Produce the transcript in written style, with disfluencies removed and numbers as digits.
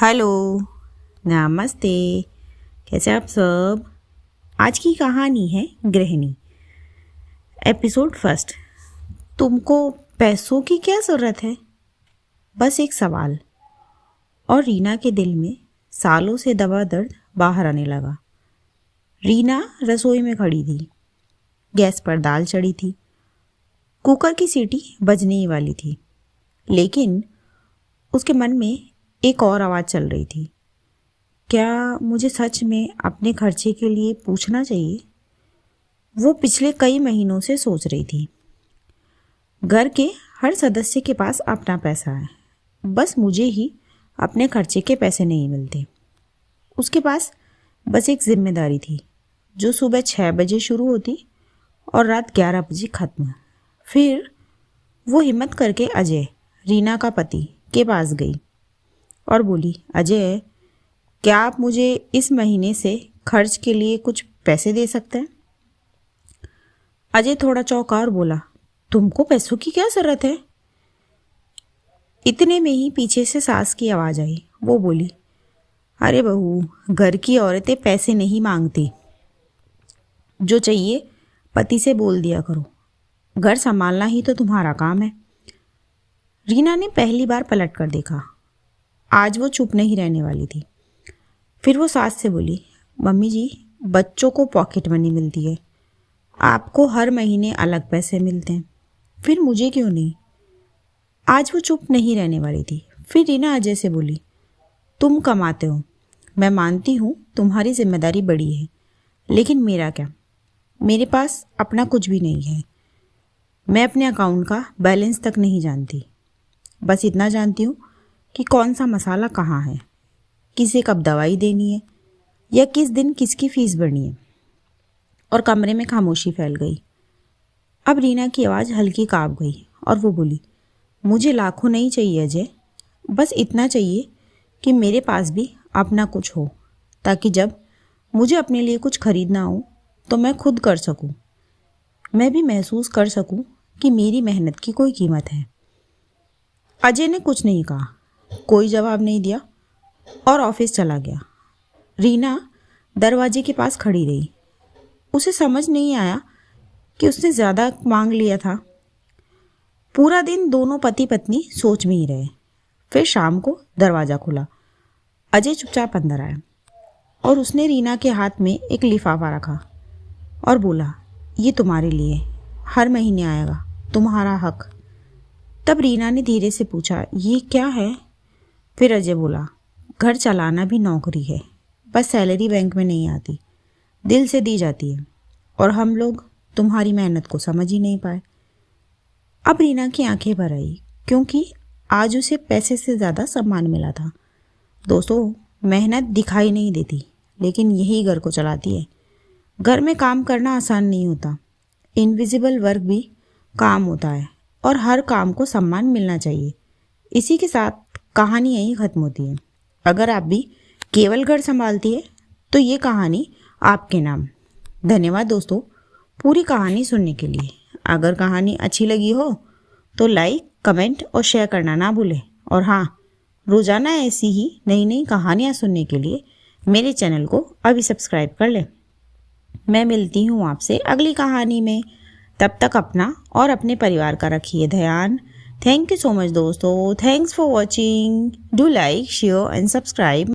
Hello, नमस्ते। कैसे आप सब? आज की कहानी है गृहिणी। Episode first. तुमको पैसों की क्या ज़रूरत है? बस एक सवाल। और रीना के दिल में सालों से दबा दर्द बाहर आने लगा। रीना रसोई में खड़ी थी। गैस पर दाल चढ़ी थी। कुकर की सीटी बजने ही वाली थी, लेकिन उसके मन में एक और आवाज़ चल रही थी। क्या मुझे सच में अपने खर्चे के लिए पूछना चाहिए? वो पिछले कई महीनों से सोच रही थी। घर के हर सदस्य के पास अपना पैसा है, बस मुझे ही अपने खर्चे के पैसे नहीं मिलते। उसके पास बस एक जिम्मेदारी थी, जो सुबह 6 बजे शुरू होती और रात 11 बजे ख़त्म। फिर वो हिम्मत करके अजय, रीना का पति, के पास गई और बोली, अजय, क्या आप मुझे इस महीने से खर्च के लिए कुछ पैसे दे सकते हैं? अजय थोड़ा चौंका और बोला, तुमको पैसों की क्या ज़रूरत है? इतने में ही पीछे से सास की आवाज़ आई। वो बोली, अरे बहू, घर की औरतें पैसे नहीं मांगती। जो चाहिए पति से बोल दिया करो। घर संभालना ही तो तुम्हारा काम है। रीना ने पहली बार पलट कर देखा। आज वो चुप नहीं रहने वाली थी। फिर वो सास से बोली, मम्मी जी, बच्चों को पॉकेट मनी मिलती है, आपको हर महीने अलग पैसे मिलते हैं, फिर मुझे क्यों नहीं? आज वो चुप नहीं रहने वाली थी। फिर रीना अजय से बोली, तुम कमाते हो, मैं मानती हूँ तुम्हारी जिम्मेदारी बड़ी है, लेकिन मेरा क्या? मेरे पास अपना कुछ भी नहीं है। मैं अपने अकाउंट का बैलेंस तक नहीं जानती। बस इतना जानती हूँ कि कौन सा मसाला कहाँ है, किसे कब दवाई देनी है, या किस दिन किसकी फीस भरनी है। और कमरे में खामोशी फैल गई। अब रीना की आवाज़ हल्की काँप गई और वो बोली, मुझे लाखों नहीं चाहिए अजय, बस इतना चाहिए कि मेरे पास भी अपना कुछ हो, ताकि जब मुझे अपने लिए कुछ खरीदना हो तो मैं खुद कर सकूं। मैं भी महसूस कर सकूं कि मेरी मेहनत की कोई कीमत है। अजय ने कुछ नहीं कहा, कोई जवाब नहीं दिया और ऑफिस चला गया। रीना दरवाजे के पास खड़ी रही। उसे समझ नहीं आया कि उसने ज़्यादा मांग लिया था। पूरा दिन दोनों पति पत्नी सोच में ही रहे। फिर शाम को दरवाज़ा खुला। अजय चुपचाप अंदर आया और उसने रीना के हाथ में एक लिफाफा रखा और बोला, ये तुम्हारे लिए, हर महीने आएगा, तुम्हारा हक। तब रीना ने धीरे से पूछा, ये क्या है? फिर अजय बोला, घर चलाना भी नौकरी है, बस सैलरी बैंक में नहीं आती, दिल से दी जाती है, और हम लोग तुम्हारी मेहनत को समझ ही नहीं पाए। अब रीना की आंखें भर आई, क्योंकि आज उसे पैसे से ज़्यादा सम्मान मिला था। दोस्तों, मेहनत दिखाई नहीं देती, लेकिन यही घर को चलाती है। घर में काम करना आसान नहीं होता। इनविजिबल वर्क भी काम होता है, और हर काम को सम्मान मिलना चाहिए। इसी के साथ कहानी यहीं ख़त्म होती है। अगर आप भी केवल घर संभालती है तो ये कहानी आपके नाम। धन्यवाद दोस्तों पूरी कहानी सुनने के लिए। अगर कहानी अच्छी लगी हो तो लाइक, कमेंट और शेयर करना ना भूलें। और हाँ, रोज़ाना ऐसी ही नई नई कहानियाँ सुनने के लिए मेरे चैनल को अभी सब्सक्राइब कर लें। मैं मिलती हूँ आपसे अगली कहानी में। तब तक अपना और अपने परिवार का रखिए ध्यान। Thank you so much दोस्तों. Thanks for watching. Do like, share and subscribe.